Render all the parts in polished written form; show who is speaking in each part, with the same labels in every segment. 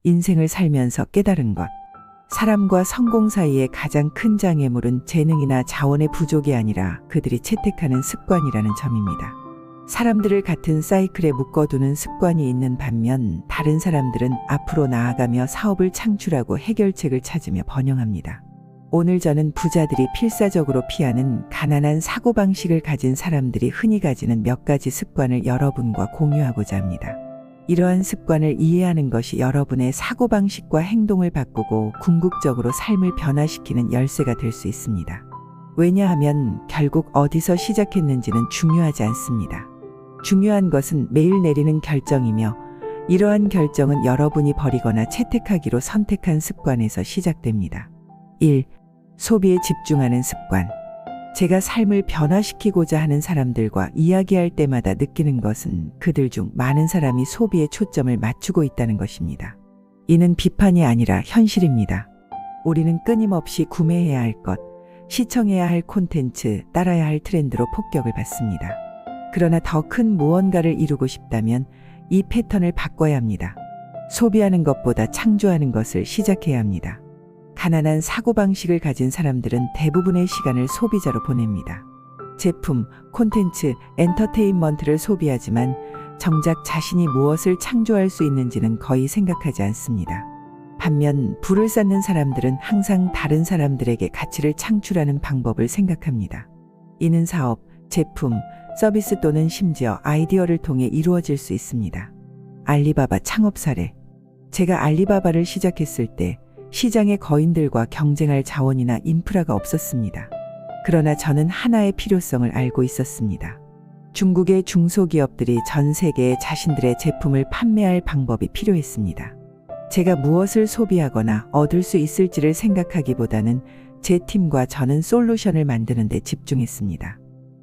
Speaker 1: 인생을 살면서 깨달은 것. 사람과 성공 사이의 가장 큰 장애물은 재능이나 자원의 부족이 아니라 그들이 채택하는 습관이라는 점입니다. 사람들을 같은 사이클에 묶어두는 습관이 있는 반면 다른 사람들은 앞으로 나아가며 사업을 창출하고 해결책을 찾으며 번영합니다. 오늘 저는 부자들이 필사적으로 피하는 가난한 사고방식을 가진 사람들이 흔히 가지는 몇 가지 습관을 여러분과 공유하고자 합니다. 이러한 습관을 이해하는 것이 여러분의 사고방식과 행동을 바꾸고 궁극적으로 삶을 변화시키는 열쇠가 될 수 있습니다. 왜냐하면 결국 어디서 시작했는지는 중요하지 않습니다. 중요한 것은 매일 내리는 결정이며 이러한 결정은 여러분이 버리거나 채택하기로 선택한 습관에서 시작됩니다. 1. 소비에 집중하는 습관. 제가 삶을 변화시키고자 하는 사람들과 이야기할 때마다 느끼는 것은 그들 중 많은 사람이 소비에 초점을 맞추고 있다는 것입니다. 이는 비판이 아니라 현실입니다. 우리는 끊임없이 구매해야 할 것, 시청해야 할 콘텐츠, 따라야 할 트렌드로 폭격을 받습니다. 그러나 더 큰 무언가를 이루고 싶다면 이 패턴을 바꿔야 합니다. 소비하는 것보다 창조하는 것을 시작해야 합니다. 가난한 사고방식을 가진 사람들은 대부분의 시간을 소비자로 보냅니다. 제품, 콘텐츠, 엔터테인먼트를 소비하지만 정작 자신이 무엇을 창조할 수 있는지는 거의 생각하지 않습니다. 반면 불을 쌓는 사람들은 항상 다른 사람들에게 가치를 창출하는 방법을 생각합니다. 이는 사업, 제품, 서비스 또는 심지어 아이디어를 통해 이루어질 수 있습니다. 알리바바 창업 사례. 제가 알리바바를 시작했을 때 시장의 거인들과 경쟁할 자원이나 인프라가 없었습니다. 그러나 저는 하나의 필요성을 알고 있었습니다. 중국의 중소기업들이 전 세계에 자신들의 제품을 판매할 방법이 필요했습니다. 제가 무엇을 소비하거나 얻을 수 있을지를 생각하기보다는 제 팀과 저는 솔루션을 만드는 데 집중했습니다.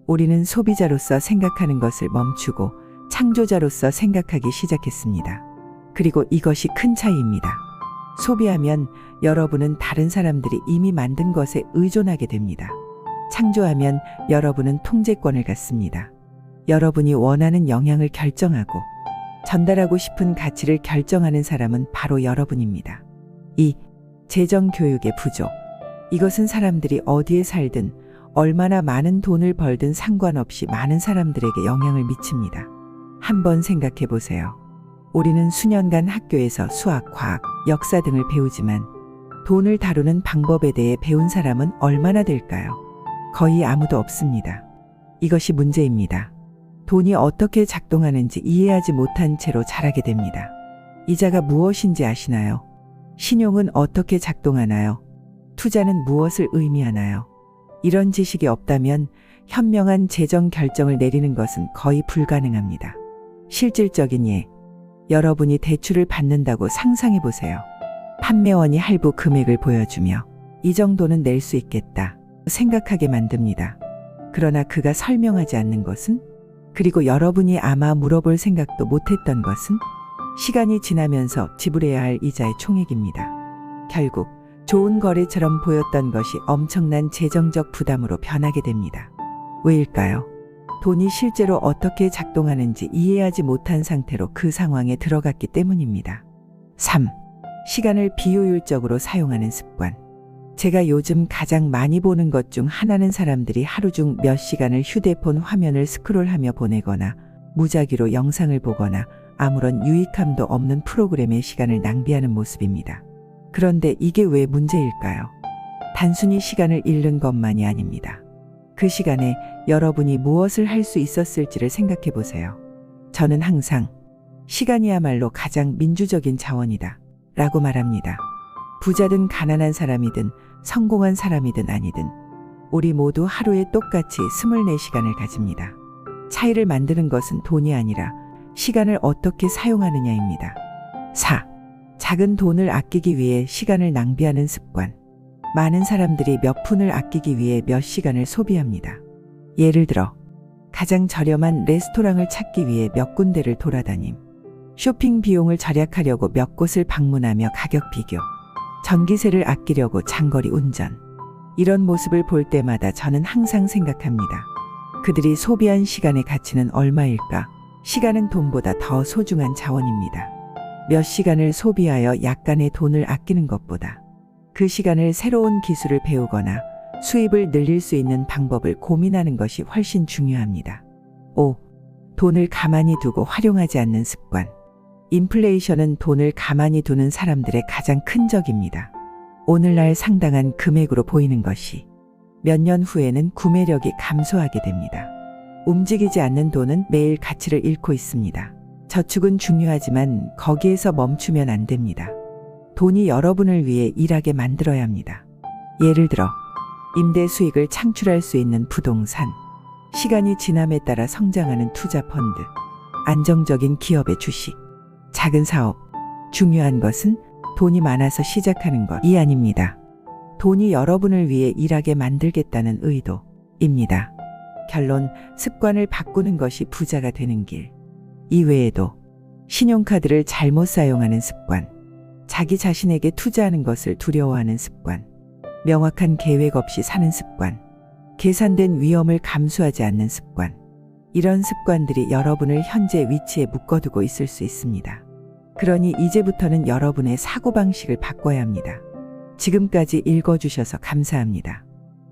Speaker 1: 우리는 소비자로서 생각하는 것을 멈추고 창조자로서 생각하기 시작했습니다. 그리고 이것이 큰 차이입니다. 소비하면 여러분은 다른 사람들이 이미 만든 것에 의존하게 됩니다. 창조하면 여러분은 통제권을 갖습니다. 여러분이 원하는 영향을 결정하고 전달하고 싶은 가치를 결정하는 사람은 바로 여러분입니다. 2. 재정 교육의 부족. 이것은 사람들이 어디에 살든 얼마나 많은 돈을 벌든 상관없이 많은 사람들에게 영향을 미칩니다. 한번 생각해 보세요. 우리는 수년간 학교에서 수학, 과학, 역사 등을 배우지만 돈을 다루는 방법에 대해 배운 사람은 얼마나 될까요? 거의 아무도 없습니다. 이것이 문제입니다. 돈이 어떻게 작동하는지 이해하지 못한 채로 자라게 됩니다. 이자가 무엇인지 아시나요? 신용은 어떻게 작동하나요? 투자는 무엇을 의미하나요? 이런 지식이 없다면 현명한 재정 결정을 내리는 것은 거의 불가능합니다. 실질적인 예. 여러분이 대출을 받는다고 상상해 보세요. 판매원이 할부 금액을 보여주며 이 정도는 낼 수 있겠다 생각하게 만듭니다. 그러나 그가 설명하지 않는 것은, 그리고 여러분이 아마 물어볼 생각도 못했던 것은 시간이 지나면서 지불해야 할 이자의 총액입니다. 결국 좋은 거래처럼 보였던 것이 엄청난 재정적 부담으로 변하게 됩니다. 왜일까요? 돈이 실제로 어떻게 작동하는지 이해하지 못한 상태로 그 상황에 들어갔기 때문입니다. 3. 시간을 비효율적으로 사용하는 습관. 제가 요즘 가장 많이 보는 것 중 하나는 사람들이 하루 중 몇 시간을 휴대폰 화면을 스크롤하며 보내거나 무작위로 영상을 보거나 아무런 유익함도 없는 프로그램에 시간을 낭비하는 모습입니다. 그런데 이게 왜 문제일까요? 단순히 시간을 잃는 것만이 아닙니다. 그 시간에 여러분이 무엇을 할 수 있었을지를 생각해 보세요. 저는 항상 시간이야말로 가장 민주적인 자원이다 라고 말합니다. 부자든 가난한 사람이든 성공한 사람이든 아니든 우리 모두 하루에 똑같이 24시간을 가집니다. 차이를 만드는 것은 돈이 아니라 시간을 어떻게 사용하느냐입니다. 4. 작은 돈을 아끼기 위해 시간을 낭비하는 습관. 많은 사람들이 몇 푼을 아끼기 위해 몇 시간을 소비합니다. 예를 들어 가장 저렴한 레스토랑을 찾기 위해 몇 군데를 돌아다님, 쇼핑 비용을 절약하려고 몇 곳을 방문하며 가격 비교, 전기세를 아끼려고 장거리 운전. 이런 모습을 볼 때마다 저는 항상 생각합니다. 그들이 소비한 시간의 가치는 얼마일까? 시간은 돈보다 더 소중한 자원입니다. 몇 시간을 소비하여 약간의 돈을 아끼는 것보다 그 시간을 새로운 기술을 배우거나 수입을 늘릴 수 있는 방법을 고민하는 것이 훨씬 중요합니다. 5. 돈을 가만히 두고 활용하지 않는 습관. 인플레이션은 돈을 가만히 두는 사람들의 가장 큰 적입니다. 오늘날 상당한 금액으로 보이는 것이 몇 년 후에는 구매력이 감소하게 됩니다. 움직이지 않는 돈은 매일 가치를 잃고 있습니다. 저축은 중요하지만 거기에서 멈추면 안 됩니다. 돈이 여러분을 위해 일하게 만들어야 합니다. 예를 들어 임대 수익을 창출할 수 있는 부동산, 시간이 지남에 따라 성장하는 투자 펀드, 안정적인 기업의 주식, 작은 사업. 중요한 것은 돈이 많아서 시작하는 것이 아닙니다. 돈이 여러분을 위해 일하게 만들겠다는 의도입니다. 결론, 습관을 바꾸는 것이 부자가 되는 길. 이외에도 신용카드를 잘못 사용하는 습관, 자기 자신에게 투자하는 것을 두려워하는 습관, 명확한 계획 없이 사는 습관, 계산된 위험을 감수하지 않는 습관. 이런 습관들이 여러분을 현재 위치에 묶어두고 있을 수 있습니다. 그러니 이제부터는 여러분의 사고방식을 바꿔야 합니다. 지금까지 읽어주셔서 감사합니다.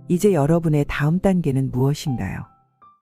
Speaker 1: 이제 여러분의 다음 단계는 무엇인가요?